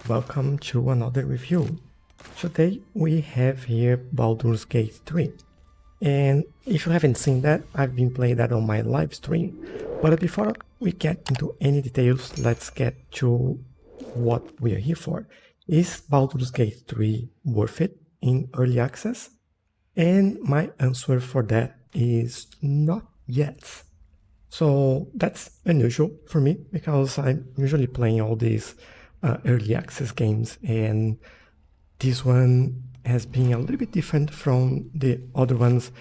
welcome to another review. Today we have here Baldur's Gate 3. And if you haven't seen that, I've been playing that on my live stream. But before we get into any details, let's get to what we are here for. Is Baldur's Gate 3 worth it in early access? And my answer for that is not yet. So that's unusual for me because I'm usually playing all these early access games, and this one has been a little bit different from the other ones,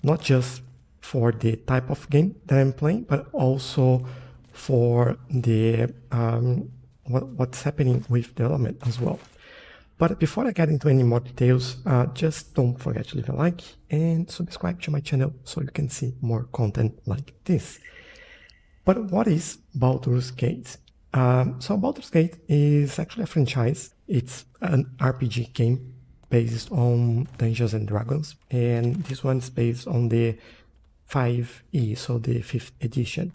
not just for the type of game that I'm playing, but also for the what's happening with development as well. But before I get into any more details, just don't forget to leave a like and subscribe to my channel so you can see more content like this. But what is Baldur's Gate? So Baldur's Gate is actually a franchise. It's an RPG game based on Dungeons and Dragons, and this one's based on the 5e, so the 5th edition.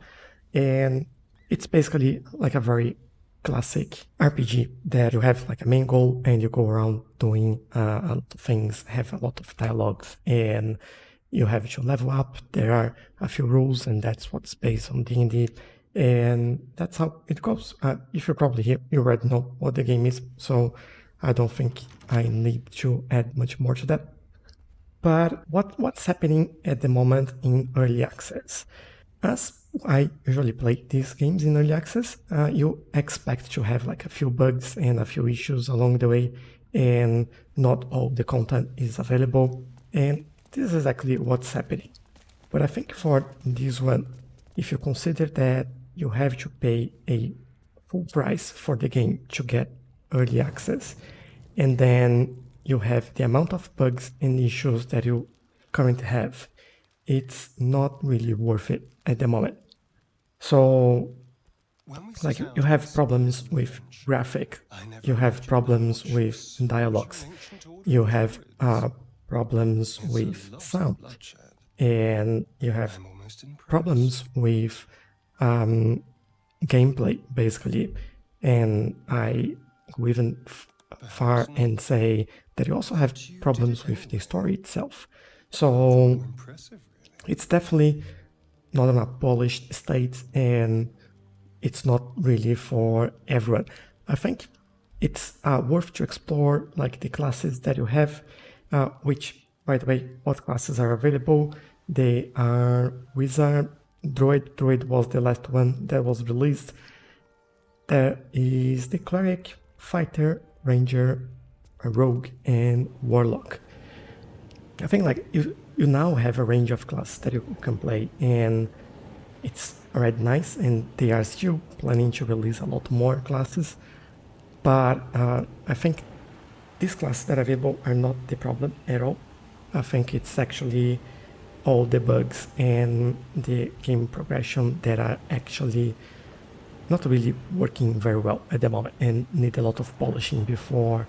And it's basically like a very classic RPG that you have like a main goal and you go around doing a lot of things, have a lot of dialogues, and you have to level up. There are a few rules, and that's what's based on D&D, and that's how it goes. If you're probably here, you already know what the game is, so I don't think I need to add much more to that. But what's happening at the moment in early access? As I usually play these games in early access, you expect to have like a few bugs and a few issues along the way, and not all the content is available, and this is exactly what's happening. But I think for this one, if you consider that you have to pay a full price for the game to get early access, and then you have the amount of bugs and issues that you currently have, it's not really worth it at the moment. So like you have problems with graphic, you have problems with dialogues, you have problems with sound, and you have problems with gameplay basically. And I go even far and say that you also have problems with the story itself. So it's definitely not in a polished state, and it's not really for everyone. I think it's worth to explore like the classes that you have, which, by the way, what classes are available. They are Wizard, Druid was the last one that was released. There is the Cleric, Fighter, Ranger, Rogue, and Warlock. I think like you now have a range of classes that you can play, and it's already nice, and they are still planning to release a lot more classes. But I think these classes that are available are not the problem at all. I think it's actually all the bugs and the game progression that are actually not really working very well at the moment and need a lot of polishing before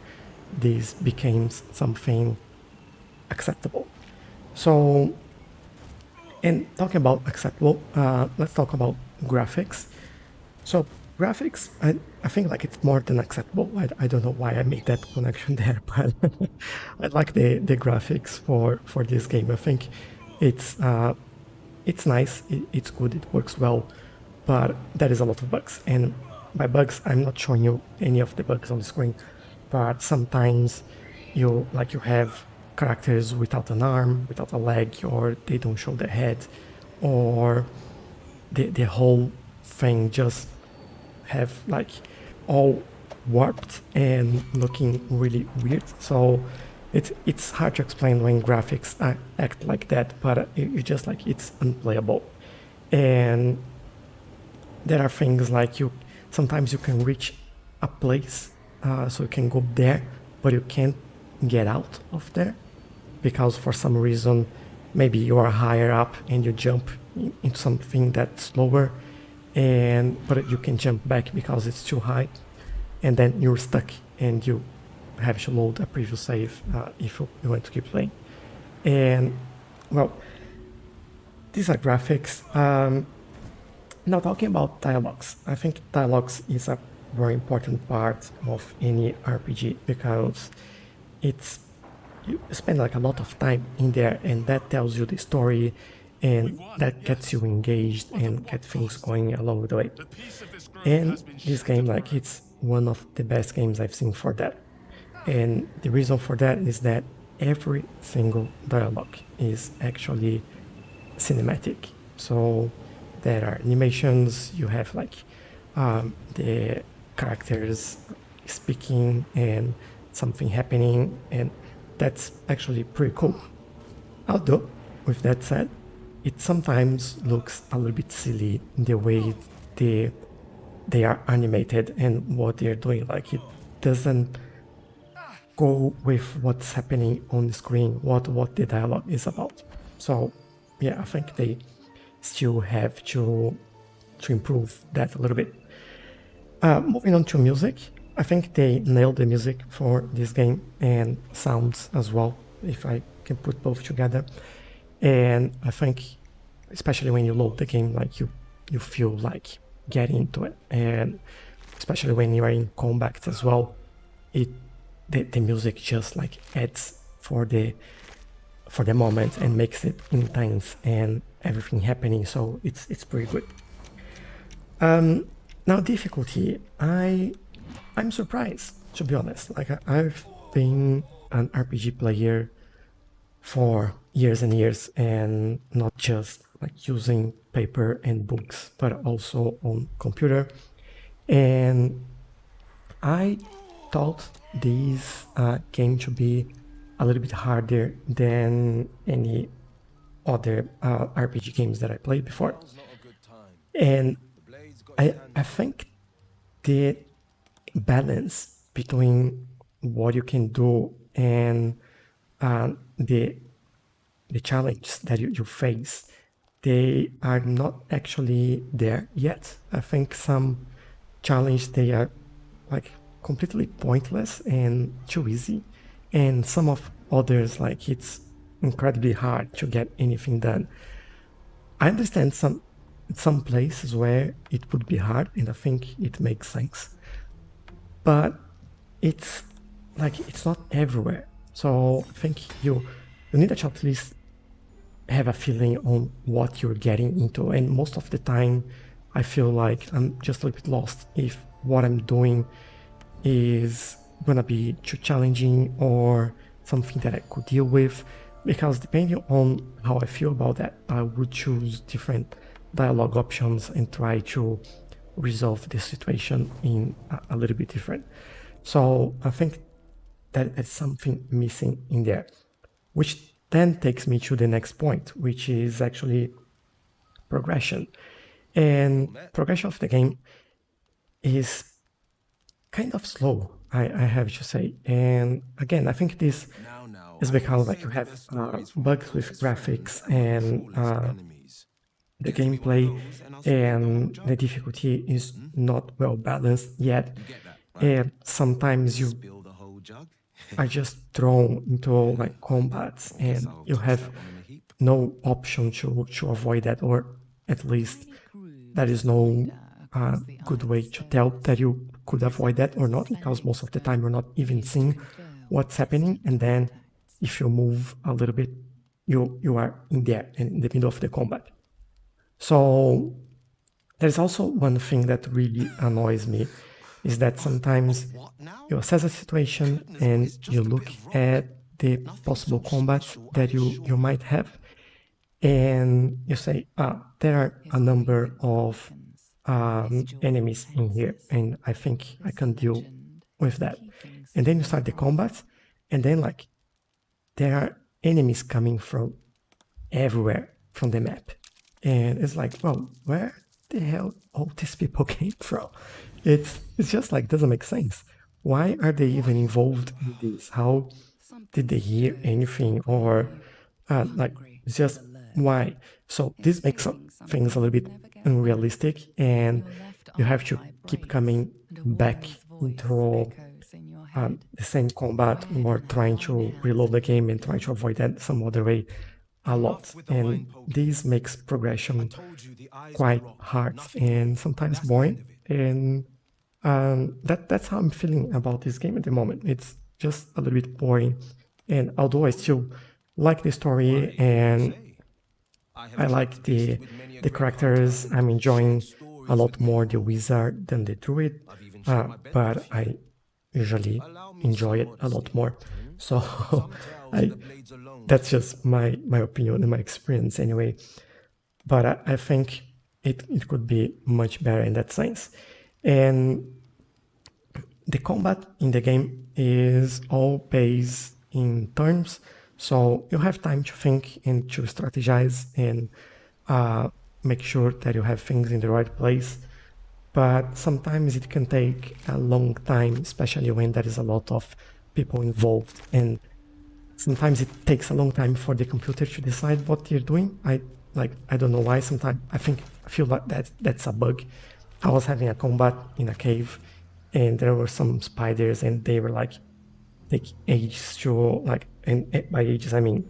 this became something acceptable. So, and talking about acceptable, let's talk about graphics. So graphics, I think like it's more than acceptable. I don't know why I made that connection there, but I like the graphics for this game. I think it's nice, it's good, it works well, but there is a lot of bugs. And by bugs, I'm not showing you any of the bugs on the screen, but sometimes you have characters without an arm, without a leg, or they don't show their head, or the whole thing just have like all warped and looking really weird. So it's hard to explain when graphics act like that, but you just like it's unplayable. And there are things like sometimes you can reach a place, so you can go there, but you can't get out of there because for some reason maybe you are higher up and you jump into something that's lower, but you can jump back because it's too high, and then you're stuck and you have to load a previous save if you want to keep playing. And well, these are graphics. Now talking about dialogues, I think dialogues is a very important part of any RPG because it's you spend like a lot of time in there, and that tells you the story, and that gets you engaged and get things going along the way. And this game, like, it's one of the best games I've seen for that. And the reason for that is that every single dialogue is actually cinematic. So there are animations, you have like the characters speaking and something happening, and that's actually pretty cool. Although, with that said, it sometimes looks a little bit silly in the way they they are animated and what they're doing. Like it doesn't go with what's happening on the screen, what the dialogue is about. So yeah, I think they still have to improve that a little bit. Moving on to music, I think they nailed the music for this game and sounds as well, if I can put both together. And I think, especially when you load the game, like you feel like getting into it, and especially when you are in combat as well, it the music just like adds for the moment and makes it intense and everything happening. So it's pretty good. Now difficulty, I'm surprised, to be honest. Like I've been an RPG player for years and years, and not just like using paper and books, but also on computer. And I thought this game to be a little bit harder than any other RPG games that I played before. And I think the balance between what you can do and the challenges that you face, they are not actually there yet. I think some challenge they are like completely pointless and too easy, and some of others like it's incredibly hard to get anything done. I understand some places where it would be hard, and I think it makes sense, but it's like it's not everywhere. So I think you need to at least have a feeling on what you're getting into, and most of the time I feel like I'm just a little bit lost if what I'm doing is gonna be too challenging or something that I could deal with, because depending on how I feel about that, I would choose different dialogue options and try to resolve the situation in a little bit different. So I think that is something missing in there, which then takes me to the next point, which is actually progression. And progression of the game is kind of slow, I have to say. And again, I think this is because like you have bugs with graphics and the gameplay, and the difficulty is not well balanced yet. And sometimes you are just thrown into like combats and you have no option to avoid that, or at least there is no good way to tell that you could avoid that or not, because most of the time you're not even seeing what's happening. And then if you move a little bit, you are in there in the middle of the combat. So there's also one thing that really annoys me, is that sometimes you assess a situation and you look at the possible combats that you might have, and you say, there are a number of enemies in here, and I think I can deal with that. And then you start the combat, and then like there are enemies coming from everywhere from the map, and it's like, well, where the hell all these people came from? It's just like doesn't make sense. Why are they even involved in this? How did they hear anything, or like it's just why? So this makes things a little bit unrealistic, and you have to keep coming back into the same combat, or trying to reload the game and trying to avoid that some other way a lot. And this makes progression quite hard and sometimes boring. And That's how I'm feeling about this game at the moment. It's just a little bit boring, and although I still like the story and I like the characters, I'm enjoying a lot more the wizard than the druid, but I usually enjoy it a lot more. So I that's just my opinion and my experience anyway. But I think it could be much better in that sense. And the combat in the game is all based in turns, so you have time to think and to strategize and make sure that you have things in the right place. But sometimes it can take a long time, especially when there is a lot of people involved, and sometimes it takes a long time for the computer to decide what you're doing. I don't know why. Sometimes I feel like that's a bug. I was having a combat in a cave, and there were some spiders, and they were like take ages to like, and by ages I mean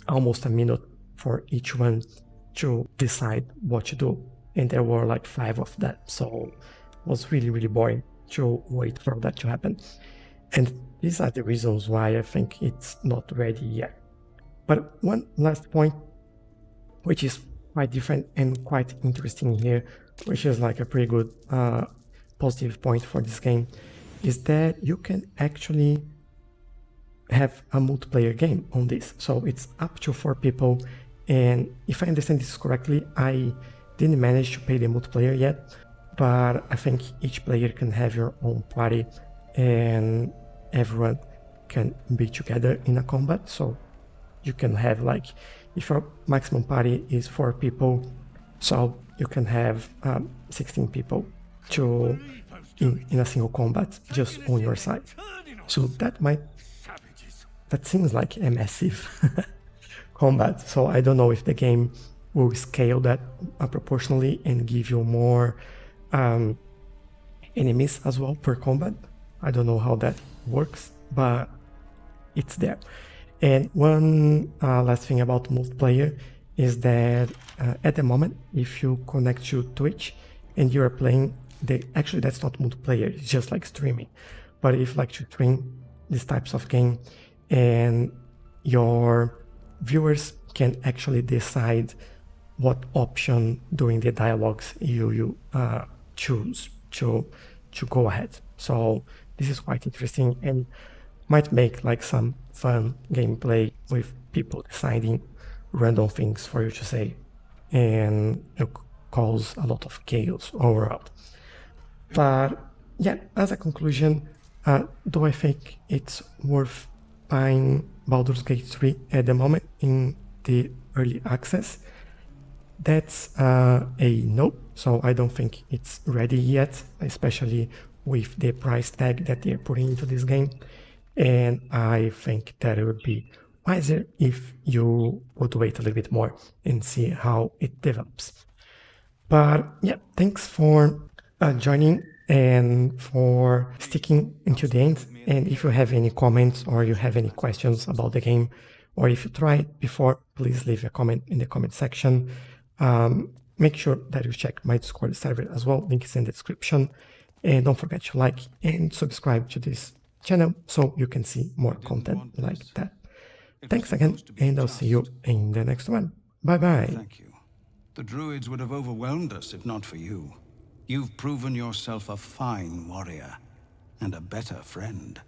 almost a minute for each one to decide what to do, and there were like 5 of them, so it was really boring to wait for that to happen. And these are the reasons why I think it's not ready yet. But one last point, which is quite different and quite interesting here, which is like a pretty good positive point for this game, is that you can actually have a multiplayer game on this. So it's up to 4 people, and if I understand this correctly, I didn't manage to play the multiplayer yet, but I think each player can have your own party and everyone can be together in a combat. So you can have like, if your maximum party is 4 people, so you can have 16 people to in a single combat just on your side. So that seems like a massive combat. So I don't know if the game will scale that proportionally and give you more enemies as well per combat. I don't know how that works, but it's there. And one last thing about multiplayer is that at the moment, if you connect to Twitch and you're playing, actually that's not multiplayer, it's just like streaming. But if you like to stream these types of game, and your viewers can actually decide what option during the dialogues you choose to go ahead. So this is quite interesting and might make like some fun gameplay with people deciding random things for you to say, and it cause a lot of chaos overall. But yeah, as a conclusion, do I think it's worth buying Baldur's Gate 3 at the moment in the early access? That's a no. So I don't think it's ready yet, especially with the price tag that they're putting into this game. And I think that it would be wiser if you would wait a little bit more and see how it develops. But yeah, thanks for joining and for sticking into the end. And if you have any comments or you have any questions about the game, or if you tried before, please leave a comment in the comment section. Make sure that you check my Discord server as well, link is in the description. And don't forget to like and subscribe to this channel so you can see more content like that. Thanks again, and I'll see you in the next one. Bye bye. Thank you. The druids would have overwhelmed us if not for you. You've proven yourself a fine warrior and a better friend.